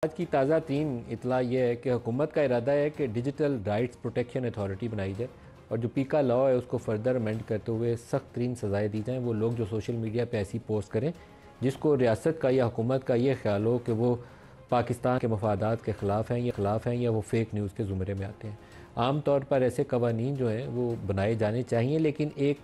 آج کی تازہ ترین اطلاع یہ ہے کہ حکومت کا ارادہ ہے کہ ڈیجیٹل رائٹس پروٹیکشن اتھارٹی بنائی جائے اور جو پیکا لا ہے اس کو فردر امینڈ کرتے ہوئے سخت ترین سزائیں دی جائیں وہ لوگ جو سوشل میڈیا پہ ایسی پوسٹ کریں جس کو ریاست کا یا حکومت کا یہ خیال ہو کہ وہ پاکستان کے مفادات کے خلاف ہیں یا وہ فیک نیوز کے زمرے میں آتے ہیں۔ عام طور پر ایسے قوانین جو ہیں وہ بنائے جانے چاہیے، لیکن ایک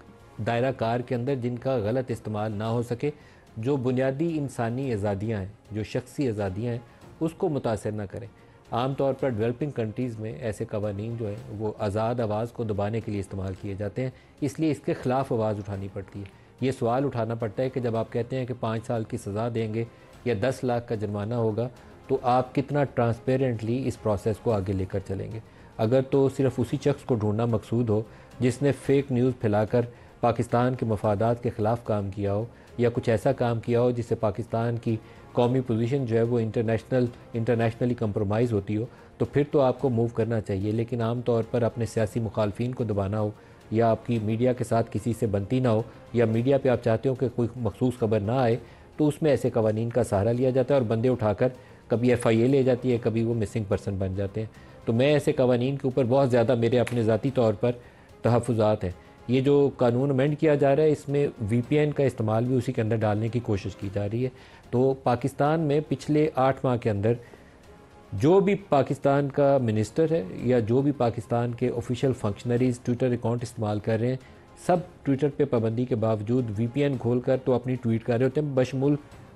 دائرہ کار کے اندر جن کا غلط استعمال نہ ہو سکے، جو بنیادی انسانی آزادیاں ہیں، جو شخصی آزادیاں ہیں، اس کو متاثر نہ کریں۔ عام طور پر ڈیولپنگ کنٹریز میں ایسے قوانین جو ہیں وہ آزاد آواز کو دبانے کے لیے استعمال کیے جاتے ہیں، اس لیے اس کے خلاف آواز اٹھانی پڑتی ہے۔ یہ سوال اٹھانا پڑتا ہے کہ جب آپ کہتے ہیں کہ 5 سال کی سزا دیں گے یا 10 لاکھ کا جرمانہ ہوگا تو آپ کتنا ٹرانسپیرنٹلی اس پروسیس کو آگے لے کر چلیں گے؟ اگر تو صرف اسی شخص کو ڈھونڈنا مقصود ہو جس نے فیک نیوز پھیلا کر پاکستان کے مفادات کے خلاف کام کیا ہو یا کچھ ایسا کام کیا ہو جس سے پاکستان کی قومی پوزیشن جو ہے وہ انٹرنیشنلی کمپرومائز ہوتی ہو، تو پھر تو آپ کو موو کرنا چاہیے۔ لیکن عام طور پر اپنے سیاسی مخالفین کو دبانا ہو یا آپ کی میڈیا کے ساتھ کسی سے بنتی نہ ہو یا میڈیا پہ آپ چاہتے ہو کہ کوئی مخصوص خبر نہ آئے، تو اس میں ایسے قوانین کا سہارا لیا جاتا ہے اور بندے اٹھا کر کبھی ایف آئی اے لے جاتی ہے، کبھی وہ مسنگ پرسن بن جاتے ہیں۔ تو میں ایسے قوانین کے اوپر بہت زیادہ میرے اپنے ذاتی طور پر تحفظات ہیں۔ یہ جو قانون امینڈ کیا جا رہا ہے اس میں وی پی این کا استعمال بھی اسی کے اندر ڈالنے کی کوشش کی جا رہی ہے۔ تو پاکستان میں پچھلے 8 ماہ کے اندر جو بھی پاکستان کا منسٹر ہے یا جو بھی پاکستان کے آفیشیل فنکشنریز ٹویٹر اکاؤنٹ استعمال کر رہے ہیں، سب ٹویٹر پہ پابندی کے باوجود وی پی این کھول کر تو اپنی ٹویٹ کر رہے ہوتے ہیں، بشمول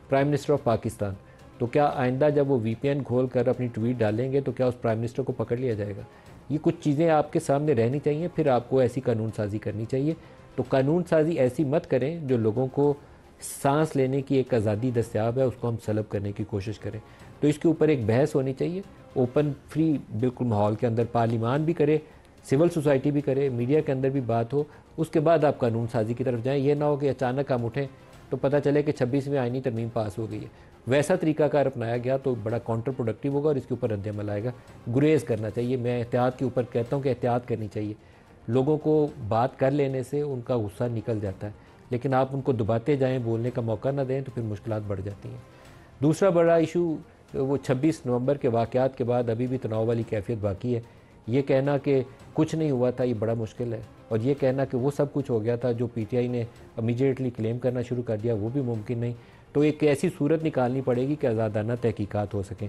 پرائم منسٹر آف پاکستان۔ تو کیا آئندہ جب وہ وی پی این کھول کر اپنی ٹویٹ ڈالیں گے تو کیا اس پرائم منسٹر کو پکڑ لیا جائے گا؟ یہ کچھ چیزیں آپ کے سامنے رہنی چاہیے، پھر آپ کو ایسی قانون سازی کرنی چاہیے۔ تو قانون سازی ایسی مت کریں جو لوگوں کو سانس لینے کی ایک آزادی دستیاب ہے اس کو ہم سلب کرنے کی کوشش کریں۔ تو اس کے اوپر ایک بحث ہونی چاہیے، اوپن فری بالکل ماحول کے اندر، پارلیمان بھی کرے، سول سوسائٹی بھی کرے، میڈیا کے اندر بھی بات ہو، اس کے بعد آپ قانون سازی کی طرف جائیں۔ یہ نہ ہو کہ اچانک ہم اٹھیں تو پتہ چلے کہ 26ویں آئینی ترمیم پاس ہو گئی ہے۔ ویسا طریقہ کار اپنایا گیا تو بڑا کاؤنٹر پروڈکٹیو ہوگا اور اس کے اوپر رد عمل آئے گا۔ گریز کرنا چاہیے، میں احتیاط کے اوپر کہتا ہوں کہ احتیاط کرنی چاہیے۔ لوگوں کو بات کر لینے سے ان کا غصہ نکل جاتا ہے، لیکن آپ ان کو دباتے جائیں، بولنے کا موقع نہ دیں تو پھر مشکلات بڑھ جاتی ہیں۔ دوسرا بڑا ایشو وہ 26 نومبر کے واقعات کے بعد ابھی بھی تناؤ والی کیفیت باقی ہے۔ یہ کہنا کہ کچھ نہیں ہوا تھا یہ بڑا مشکل ہے، اور یہ کہنا کہ وہ سب کچھ ہو گیا تھا جو پی ٹی آئی نے امیجیٹلی کلیم کرنا شروع کر دیا وہ بھی ممکن نہیں۔ تو ایک ایسی صورت نکالنی پڑے گی کہ آزادانہ تحقیقات ہو سکیں۔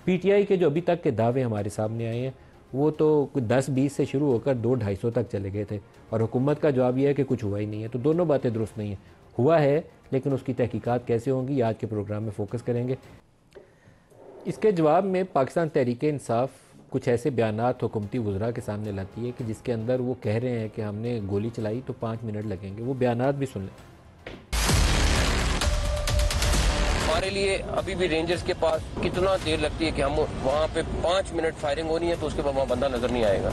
پی ٹی آئی کے جو ابھی تک کے دعوے ہمارے سامنے آئے ہیں وہ تو 10-20 سے شروع ہو کر 200-250 تک چلے گئے تھے، اور حکومت کا جواب یہ ہے کہ کچھ ہوا ہی نہیں ہے۔ تو دونوں باتیں درست نہیں ہیں، ہوا ہے لیکن اس کی تحقیقات کیسے ہوں گی آج کے پروگرام میں فوکس کریں گے۔ اس کے جواب میں پاکستان تحریک انصاف کچھ ایسے بیانات حکومتی وزراء کے سامنے لاتی ہے کہ جس کے اندر وہ کہہ رہے ہیں کہ ہم نے گولی چلائی تو 5 منٹ لگیں گے۔ وہ بیانات بھی سن لیں۔ ہمارے لیے ابھی بھی رینجرز کے پاس کتنا دیر لگتی ہے کہ ہم وہاں پہ 5 منٹ فائرنگ ہونی ہے تو اس کے بعد وہاں بندہ نظر نہیں آئے گا۔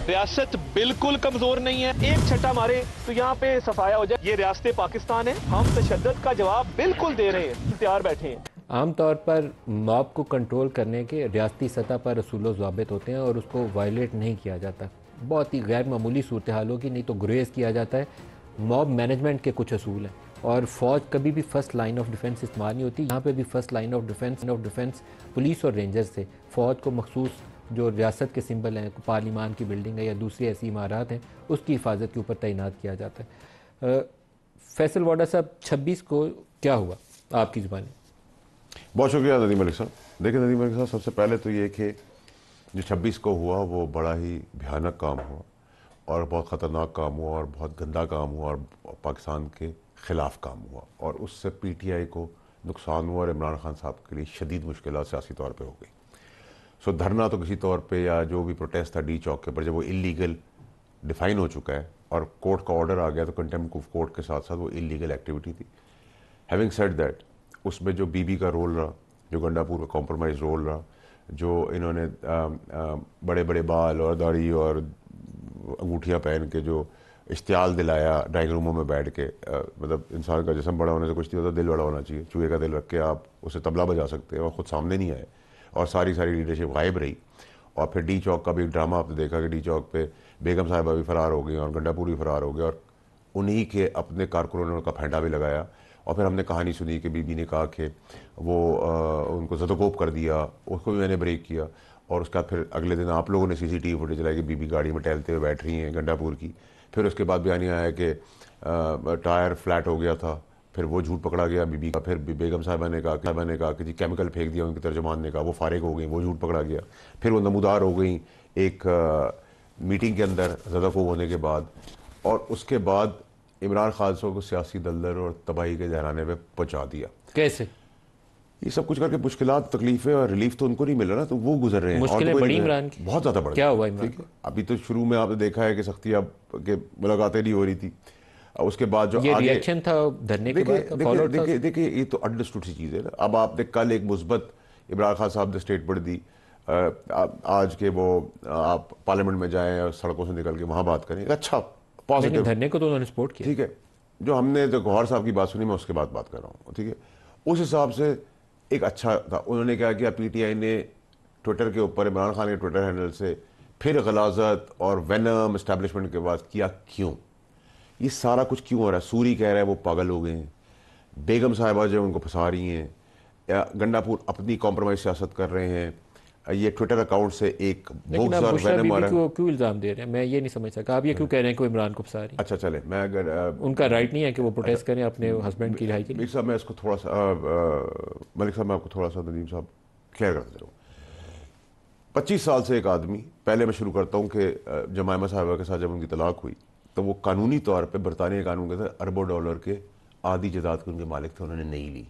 ریاست بالکل کمزور نہیں ہے، ایک چھٹا مارے تو یہاں پہ صفایا ہو جائے۔ یہ ریاست پاکستان ہے، ہم تشدد کا جواب بالکل دے رہے ہیں، تیار بیٹھے ہیں۔ عام طور پر موب کو کنٹرول کرنے کے ریاستی سطح پر اصول و ضوابط ہوتے ہیں اور اس کو وائلیٹ نہیں کیا جاتا۔ بہت ہی غیر معمولی صورتحالوں کی نہیں تو گریز کیا جاتا ہے۔ موب مینجمنٹ کے کچھ اصول ہیں، اور فوج کبھی بھی فرسٹ لائن آف ڈیفنس استعمال نہیں ہوتی۔ یہاں پہ بھی first line of defence police اور رینجر سے فوج کو مخصوص جو ریاست کے سمبل ہیں، پارلیمان کی بلڈنگ ہے یا دوسری ایسی عمارات ہیں، اس کی حفاظت کے اوپر تعینات کیا جاتا ہے۔ فیصل واڈا صاحب، 26 کو کیا ہوا آپ کی زبانی؟ بہت شکریہ ندیم ملک صاحب۔ دیکھیں ندیم ملک صاحب، سب سے پہلے تو یہ کہ جو 26 کو ہوا وہ بڑا ہی بھیانک کام ہوا اور بہت خطرناک کام ہوا اور بہت گندا کام ہوا اور پاکستان کے خلاف کام ہوا، اور اس سے پی ٹی آئی کو نقصان ہوا اور عمران خان صاحب کے لیے شدید مشکلات سیاسی طور پہ ہو گئی۔ سو دھرنا تو کسی طور پہ یا جو بھی پروٹیسٹ تھا ڈی چوک کے اوپر، جب وہ انلیگل ڈیفائن ہو چکا ہے اور کورٹ کا آرڈر آ گیا تو کنٹیمپٹ آف کورٹ کے ساتھ ساتھ وہ انلیگل ایکٹیویٹی تھی۔ ہیونگ سیڈ دیٹ، اس میں جو بی بی کا رول رہا، جو گنڈا پور کا کمپرومائز رول رہا، جو انہوں نے بڑے بڑے بال اور داڑھی اور انگوٹھیاں پہن کے جو اشتعال دلایا ڈرائنگ روموں میں بیٹھ کے، مطلب انسان کا جسم بڑا ہونے سے کچھ نہیں ہوتا، دل بڑا ہونا چاہیے۔ چوہے کا دل رکھ کے آپ اسے طبلہ بجا سکتے ہیں اور خود سامنے نہیں آئے، اور ساری لیڈرشپ غائب رہی۔ اور پھر ڈی چوک کا بھی ڈرامہ آپ نے دیکھا کہ ڈی چوک پہ بیگم صاحبہ بھی فرار ہو گئی اور گنڈا پور بھی فرار ہو گیا، اور انہی کے اپنے کارکنوں نے ان کا پھینڈا بھی لگایا اور پھر ہم نے کہانی سنی کہ بی بی نے کہا کہ وہ ان کو زدوکوب کر دیا، اس کو بھی میں نے بریک کیا، اور اس کا پھر اگلے دن آپ لوگوں نے سی سی ٹی وی فوٹیج چلائی کہ بی بی گاڑی میں ٹہلتے ہوئے بیٹھ رہی ہیں گنڈا پور کی. پھر اس کے بعد بیان یہ آیا کہ ٹائر فلیٹ ہو گیا تھا، پھر وہ جھوٹ پکڑا گیا بی بی کا. پھر بیگم صاحبہ نے کہا کہ جی کیمیکل پھینک دیا، ان کے ترجمان نے کہا، وہ فارغ ہو گئیں، وہ جھوٹ پکڑا گیا. پھر وہ نمودار ہو گئیں ایک میٹنگ کے اندر زدوکوب ہونے کے بعد، اور اس کے بعد عمران خان صاحب کو سیاسی دلدل اور تباہی کے دہرانے پہ پہنچا دیا. کیسے؟ یہ سب کچھ کر کے مشکلات، تکلیفیں اور ریلیف تو ان کو نہیں مل رہا نا، تو وہ گزر رہے ہیں. مشکلیں بڑی عمران کی، بہت زیادہ بڑھ. کیا ہوا عمران کو؟ ابھی تو شروع میں آپ نے دیکھا ہے کہ سختی اب کہ ملاقاتیں نہیں ہو رہی تھی. اس کے بعد جو یہ آگے ریئیکشن تھا دھرنے کے بعد، دیکھیں یہ تو انڈرسٹوڈ سی چیز ہے نا. اب آپ نے کل ایک مثبت عمران خان صاحب نے اسٹیٹمنٹ دی، آج کے وہ آپ پارلیمنٹ میں جائیں اور سڑکوں سے نکل کے وہاں بات کریں، اچھا پازیٹیو. دھرنے کو تو انہوں نے سپورٹ کیا. ٹھیک ہے، جو ہم نے جو گوہر صاحب کی بات سنی میں اس کے بعد بات کر رہا ہوں. ٹھیک ہے، اس حساب سے ایک اچھا تھا. انہوں نے کہا کہ پی ٹی آئی نے ٹویٹر کے اوپر عمران خان کے ٹویٹر ہینڈل سے پھر غلاظت اور وینم اسٹیبلشمنٹ کے بعد کیا کیوں؟ یہ سارا کچھ کیوں ہو رہا ہے؟ سوری کہہ رہا ہے وہ پاگل ہو گئے ہیں، بیگم صاحبہ جو ان کو پھنسا رہی ہیں، گنڈا پور اپنی کمپرومائز سیاست کر رہے ہیں. یہ ٹویٹر اکاؤنٹ سے ایک لیکن آپ بشرا بی بی کو کیوں الزام دے رہے ہیں؟ میں یہ نہیں سمجھ سکا. آپ یہ کیوں کہہ رہے ہیں کہ وہ عمران کو پھنسا رہی ہیں؟ اچھا چلے، میں اگر ان کا رائٹ نہیں ہے کہ وہ پروٹیسٹ کریں اپنے ہسبینڈ کی رہائی کے لیے؟ ملک صاحب میں اس کو تھوڑا سا ملک صاحب میں آپ کو تھوڑا سا ندیم صاحب کلیئر کرتا چلوں. 25 سال سے ایک آدمی، پہلے میں شروع کرتا ہوں کہ جمائمہ صاحبہ کے ساتھ جب ان کی طلاق ہوئی تو وہ قانونی طور پہ برطانیہ قانون کے تحت اربوں ڈالر کے آدھی جائیداد کے ان کے مالک تھے، انہوں نے نہیں لی.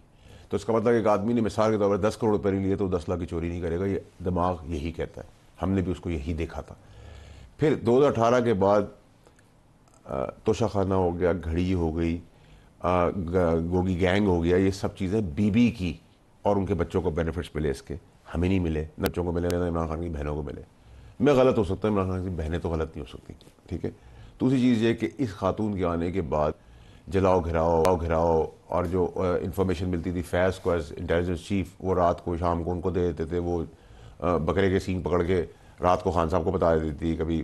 تو اس کا مطلب ایک آدمی نے مثال کے طور پر 10 کروڑ روپے نہیں لیے تو 10 لاکھ کی چوری نہیں کرے گا. یہ دماغ یہی کہتا ہے، ہم نے بھی اس کو یہی دیکھا تھا. پھر 2018 کے بعد توشہ خانہ ہو گیا، گھڑی ہو گئی، گوگی گینگ ہو گیا. یہ سب چیزیں بی بی کی اور ان کے بچوں کو بینیفٹس ملے، اس کے ہمیں نہیں ملے، نہ بچوں کو ملے نہ عمران خان کی بہنوں کو ملے. میں غلط ہو سکتا ہوں، عمران خان کی بہنیں تو غلط نہیں ہو سکتی. ٹھیک ہے. دوسری چیز یہ کہ اس خاتون کے آنے کے بعد جلاؤ گھراؤ اور جو انفارمیشن ملتی تھی فیض کو ایز انٹیلیجنس چیف، وہ رات کو شام کو ان کو دے دیتے تھے. وہ بکرے کے سینگ پکڑ کے رات کو خان صاحب کو بتا دیتی تھی، کبھی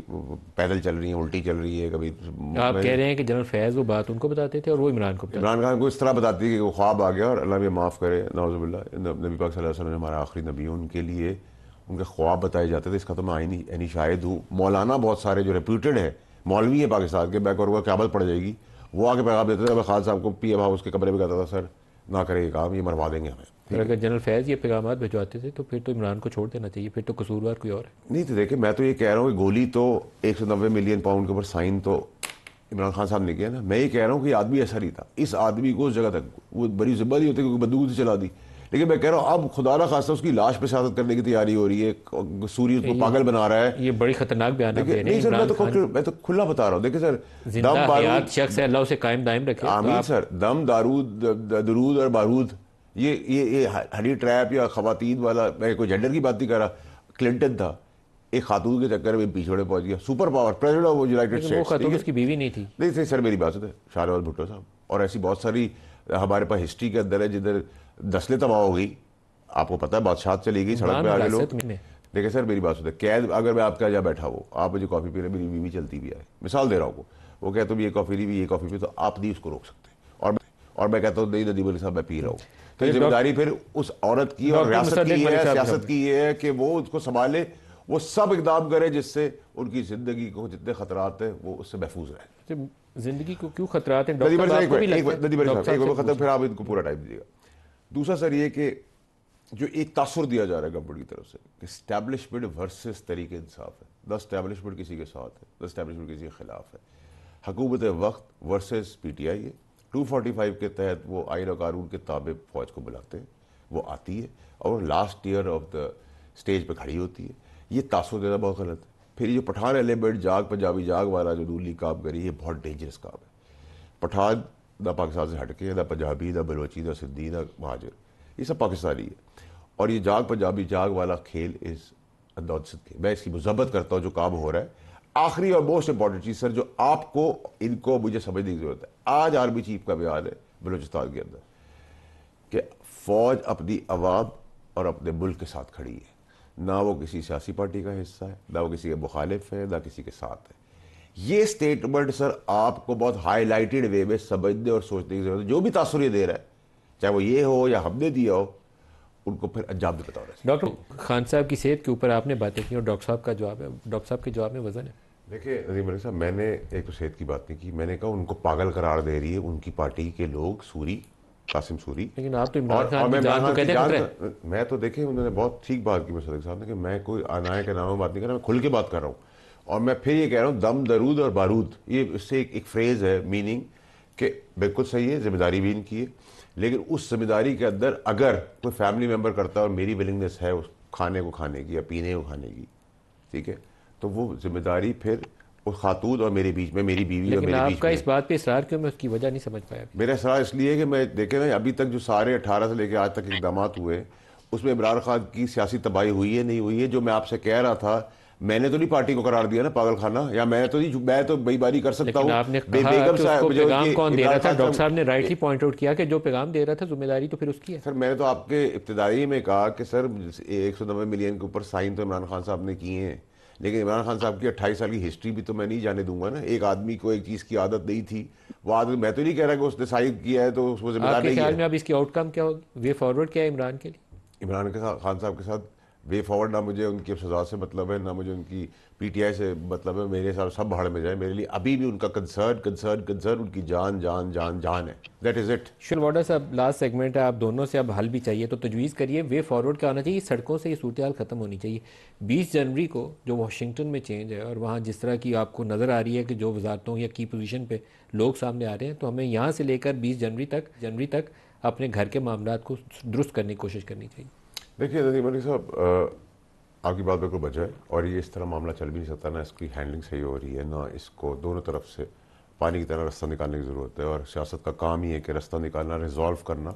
پیدل چل رہی ہیں، الٹی چل رہی ہے، کبھی. آپ کہہ رہے ہیں کہ جنرل فیض وہ بات ان کو بتاتے تھے اور وہ عمران کو بتاتے تھے؟ عمران خان کو اس طرح بتاتی تھی کہ وہ خواب آ گیا، اور اللہ بھی معاف کرے، نعوذ باللہ، نبی پاک صلی اللہ علیہ وسلم ہمارا آخری نبی، ان کے لیے ان کے خواب بتائے جاتے تھے. اس کا تو میں آئینی شاہد ہوں. مولانا بہت سارے جو ریپیوٹڈ ہیں مولوی ہیں پاکستان کے، بیک اور قیامت پڑ جائے گی، وہ آ کے پیغام دیتے تھے. خان صاحب کو پی ایم ہاؤس کے کمرے میں کہتا تھا سر نہ کرے یہ کام، یہ مروا دیں گے ہمیں. اگر جنرل فیض یہ پیغامات بھجواتے تھے تو پھر تو عمران کو چھوڑ دینا چاہیے، پھر تو قصوروار کوئی اور ہے. نہیں تو دیکھیں، میں تو یہ کہہ رہا ہوں کہ گولی تو 190 ملین پاؤنڈ کے اوپر سائن تو عمران خان صاحب نے کیا نا. میں یہ کہہ رہا ہوں کہ یہ آدمی ایسا نہیں تھا. اس آدمی کو اس جگہ تک وہ بڑی ذمہ نہیں ہوتی کیونکہ بندوق سے چلا دی. لیکن میں کہہ رہا ہوں اب خدا نہ خواستہ اس کی لاش پہ سیاست کرنے کی تیاری ہو رہی ہے، سوری اس کو پاگل بنا رہا ہے. یہ بڑی خطرناک بیانات دے رہے ہیں. نہیں سر، میں تو کھلا بتا رہا ہوں. دیکھیں سر، زندہ حیات شخص ہے، اللہ اسے قائم دائم رکھے. آمین سر. دم، درود اور بارود، یہ ہنی ٹریپ یا خواتین والا، میں کوئی جینڈر کی بات نہیں کر رہا. کلنٹن تھا، ایک خاتون کے چکر میں پیچھے پہنچ گیا، super power president of United States. وہ خاتون اس کی بیوی نہیں تھی. نہیں سر، میری بات ہے شاہ نواز بھٹو صاحب، اور ایسی بہت ساری ہمارے پاس ہسٹری کے اندر ہے جدھر نسلیں تباہ ہو گئی. آپ کو پتا ہے بادشاہت چلی گئی، سڑک پہ آگے لوگ. دیکھیں سر میری بات سنتے، قید اگر میں آپ کے یہاں بیٹھا ہو، آپ مجھے کافی پی رہے، میری بیوی چلتی بھی آئے، مثال دے رہا ہوں، وہ کہتا ہوں یہ کافی نہیں بھی، یہ کافی پی، تو آپ نہیں اس کو روک سکتے. اور میں کہتا ہوں نہیں ندیم علی صاحب میں پی رہا ہوں. تو یہ ذمہ داری پھر اس عورت کی اور ریاست کی ہے، سیاست کی یہ ہے کہ وہ اس کو سنبھالے، وہ سب اقدام کرے جس سے ان کی زندگی کو جتنے خطرات ہیں وہ اس سے محفوظ رہے. زندگی کو کیوں خطرات ہیں ندیم علی صاحب، پھر آپ ان کو پورا ٹائم دیجیے گا. دوسرا سر یہ کہ جو ایک تاثر دیا جا رہا ہے گورنمنٹ کی طرف سے کہ اسٹیبلشمنٹ ورسز طریقہ انصاف ہے. دا اسٹیبلشمنٹ کسی کے ساتھ ہے، دا اسٹیبلشمنٹ کسی کے خلاف ہے. حکومت وقت ورسز پی ٹی آئی ہے. 245 کے تحت وہ آئین و قانون کے تابع فوج کو بلاتے ہیں، وہ آتی ہے اور last year of the stage پہ کھڑی ہوتی ہے. یہ تاثر دینا بہت غلط ہے. پھر یہ جو پٹھان ایلیمنٹ جاگ پنجابی جاگ والا جو نون لیگ کام کری، یہ بہت ڈینجرس کام ہے. پٹھان نہ پاکستان سے ہٹ کے، نہ پنجابی، نہ بلوچی، نہ سندھی، نہ مہاجر، یہ سب پاکستانی ہے. اور یہ جاگ پنجابی جاگ والا کھیل از نانسنس کے. میں اس کی مذمت کرتا ہوں جو کام ہو رہا ہے. آخری اور موسٹ امپورٹنٹ چیز سر جو آپ کو ان کو مجھے سمجھنے کی ضرورت ہے، آج آرمی چیف کا بیان ہے بلوچستان کے اندر کہ فوج اپنی عوام اور اپنے ملک کے ساتھ کھڑی ہے، نہ وہ کسی سیاسی پارٹی کا حصہ ہے، نہ وہ کسی کے مخالف ہے، نہ کسی کے ساتھ ہے. یہ سٹیٹمنٹ سر آپ کو بہت ہائی لائٹڈ وے میں سمجھنے اور سوچنے کی ضرورت ہے. جو بھی تاثر یہ دے رہا ہے چاہے وہ یہ ہو یا ہم نے دیا ہو، ان کو پھر انجام بھی پتا ہونا چاہیے۔ ڈاکٹر خان صاحب کی صحت کے اوپر آپ نے باتیں کی اور ڈاکٹر صاحب کا جواب ہے، ڈاکٹر صاحب کے جواب میں وزن ہے۔ دیکھیے ندیم ملک صاحب، میں نے ایک تو صحت کی بات نہیں کی، میں نے کہا ان کو پاگل قرار دے رہی ہے ان کی پارٹی کے لوگ، سوری، قاسم سوری۔ لیکن آپ تو عمران خان کی جان کو کہتے ہیں۔ میں تو دیکھیں انہوں نے بہت ٹھیک بات کی صدیق صاحب نے کہ میں کوئی آنائے کے نام میں بات نہیں کر رہا، میں کھل کے بات کر رہا ہوں۔ اور میں پھر یہ کہہ رہا ہوں دم درود اور بارود، یہ اس سے ایک فریز ہے میننگ کہ بالکل صحیح ہے، ذمہ داری بھی ان کی ہے، لیکن اس ذمہ داری کے اندر اگر کوئی فیملی ممبر کرتا ہے اور میری ولنگنیس ہے اس کھانے کو کھانے کی یا پینے کو کھانے کی، ٹھیک ہے، تو وہ ذمہ داری پھر اس خاتون اور میرے بیچ میں، میری بیوی اور لیکن میرے بیچ آپ کا میں۔ اس بات پہ اصرار کیوں؟ میں اس کی وجہ نہیں سمجھ پایا۔ میرا اصرار اس لیے کہ میں دیکھیں نا ابھی تک جو سارے 18 سے لے کے آج تک اقدامات ہوئے اس میں عمران خان کی سیاسی تباہی ہوئی ہے نہیں ہوئی ہے؟ جو میں آپ سے کہہ رہا تھا، میں نے تو نہیں پارٹی کو قرار دیا نا پاگل خانہ، یا میں تو بے باری کر سکتا ہوں۔ لیکن آپ نے کہا کہ اس کو پیغام کون دے رہا تھا؟ ڈاکٹر صاحب نے رائٹلی پوائنٹ آؤٹ کیا کہ جو پیغام دے رہا تھا ذمہ داری تو پھر اس کی ہے۔ سر میں نے تو آپ کے ابتدائی میں کہا کہ سر 190 ملین کے اوپر سائن تو عمران خان صاحب نے کیے ہیں، لیکن عمران خان صاحب کی 28 سال کی ہسٹری بھی تو میں نہیں جانے دوں گا نا۔ ایک آدمی کو ایک چیز کی عادت نہیں تھی، وہ عادت میں تو نہیں کہہ رہا کہ اس نے سائن کیا ہے تو اس کو ذمہ دار آپ کے نہیں خیال ہے۔ میں اب اس کی آؤٹ کم کیا ہوگی؟ وے فارورڈ کیا ہے عمران کے لیے؟ عمران خان صاحب کے ساتھ وے فارورڈ نہ مجھے ان کی سزا سے مطلب ہے، نہ مجھے ان کی پی ٹی آئی سے مطلب ہے، میرے ساتھ سب بھاڑ میں جائے، میرے لیے ابھی بھی ان کا کنسرن ان کی جان ہے، دیٹ از اٹ۔ واڈر صاحب لاسٹ سیگمنٹ ہے، آپ دونوں سے اب حل بھی چاہیے تو تجویز کریے وے فارورڈ کیا ہونا چاہیے؟ سڑکوں سے یہ صورتحال ختم ہونی چاہیے۔ 20 جنوری کو جو واشنگٹن میں چینج ہے اور وہاں جس طرح کی آپ کو نظر آ رہی ہے کہ جو وزارتوں یا کی پوزیشن پہ لوگ سامنے آ رہے ہیں، تو ہمیں یہاں سے لے کر 20 جنوری تک اپنے گھر کے معاملات کو درست کرنے کی کوشش کرنی چاہیے۔ دیکھیے ندیم علی صاحب، آپ کی بات بالکل بجائے، اور یہ اس طرح معاملہ چل بھی نہیں سکتا، نہ اس کی ہینڈلنگ صحیح ہو رہی ہے، نہ اس کو دونوں طرف سے پانی کی طرح رستہ نکالنے کی ضرورت ہے، اور سیاست کا کام ہی ہے کہ رستہ نکالنا، ریزالو کرنا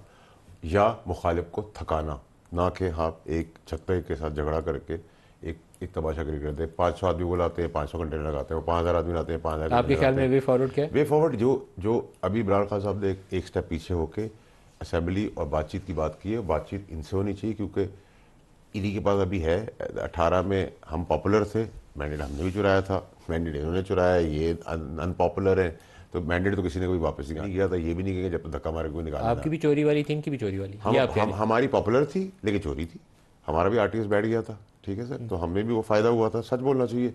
یا مخالف کو تھکانا، نہ کہ آپ ایک چھتے کے ساتھ جھگڑا کر کے ایک تماشا کرتے ہیں۔ 500 آدمی بلاتے ہیں، 500 گھنٹے لگاتے ہیں، وہ 5000 آدمی لاتے ہیں، 5000۔ آپ کے خیال میں وے فارورڈ کیا ہے؟ وے فارورڈ جو ابھی عمران خان صاحب نے ایک سٹیپ پیچھے ہو کے اسمبلی اور بات چیت کی بات کی ہے، بات چیت ان سے ہونی چاہیے، کیونکہ انہی کے پاس ابھی ہے۔ 18 میں ہم پاپولر تھے، مینڈیٹ ہم نے بھی چرایا تھا، مینڈیٹ انہوں نے چرایا، یہ ان پاپولر ہے، تو مینڈیٹ تو کسی نے کوئی واپس نہیں کیا تھا، یہ بھی نہیں کہ جب دھکا مارے کوئی نکالنا۔ آپ کی بھی چوری والی تھی، ان کی بھی چوری والی؟ ہماری پاپولر تھی لیکن چوری تھی، ہمارا بھی آرٹیس بیٹھ گیا تھا، ٹھیک ہے سر، تو ہمیں بھی وہ فائدہ ہوا تھا، سچ بولنا چاہیے،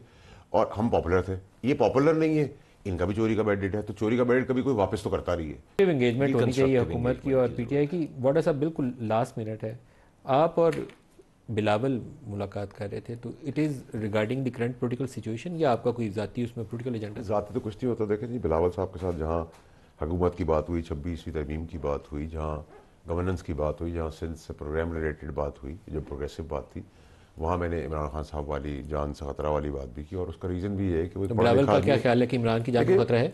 اور ہم پاپولر تھے، یہ پاپولر نہیں ہے، ان کا بھی چوری کا مینڈیٹ ہے، تو چوری کا مینڈیٹ کبھی کوئی واپس تو کرتا نہیں ہے۔ انگیجمنٹ ہونی چاہیے حکومت کی اور پی ٹی آئی کی۔ واڈر صاحب بالکل لاسٹ منٹ ہے، آپ اور بلاول ملاقات کر رہے تھے، تو it is regarding the current political situation یا آپ کا کوئی ذاتی اس میں پولیٹیکل ایجنڈا؟ ذاتی تو کچھ نہیں ہوتا، دیکھیں جی، بلاول صاحب کے ساتھ جہاں حکومت کی بات ہوئی، 26ویں ترمیم کی بات ہوئی، جہاں گورننس کی بات ہوئی، جہاں سندھ سے پروگرام ریلیٹڈ بات ہوئی، جو پروگریسو بات تھی، وہاں میں نے عمران خان صاحب والی جان سے خطرہ والی بات بھی کی، اور اس کا ریزن بھی یہ ہے کہ وہ بلاول کا کیا خیال ہے کہ عمران کی جان کو خطرہ ہے؟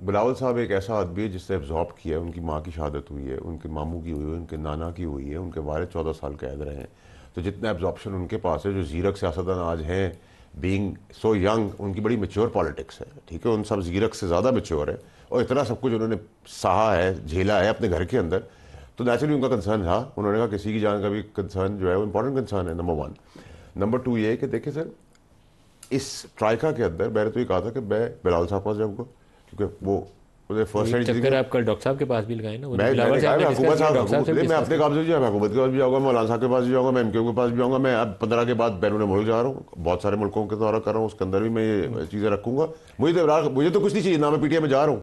بلاول صاحب ایک ایسا آدمی ہے جس نے ایبزارب کیا ہے، ان کی ماں کی شہادت ہوئی ہے، ان کے ماموں کی ہوئی ہے، ان کے نانا کی ہوئی ہے، ان کے والد 14 سال قید رہے ہیں، تو جتنا ایبزارپشن ان کے پاس ہے، جو زیرک سیاستدان آج ہیں، بینگ سو ینگ، ان کی بڑی میچور پالیٹکس ہے، ٹھیک ہے، ان سب زیرک سے زیادہ میچور ہے، اور اتنا سب کچھ انہوں نے سہا ہے، جھیلا ہے اپنے گھر کے اندر، تو نیچرلی ان کا کنسرن تھا، انہوں نے کہا کسی کی جان کا بھی کنسرن جو ہے وہ امپورٹنٹ کنسرن ہے، نمبر 1۔ نمبر 2 یہ ہے کہ دیکھیں سر، اس ٹرائکا کے اندر میں نے تو یہ کہا تھا کہ میں بلاول صاحب پاس جاؤں گا، کیونکہ وہ فرسٹ چکر آپ کل ڈاکٹر صاحب کے پاس بھی لگائیں نا، میں اپنے کام سے بھی، میں حکومت کے پاس بھی جاؤں گا، مولانا صاحب کے پاس بھی جاؤں گا، میں MKO کے پاس بھی جاؤں گا، میں اب 15 کے بعد بیرون ملک جا رہا ہوں، بہت سارے ملکوں کے دورہ کر رہا ہوں، اس کے اندر بھی میں یہ چیزیں رکھوں گا، مجھے تو کچھ نہیں چاہیے، نہ میں PTI میں جا رہا ہوں۔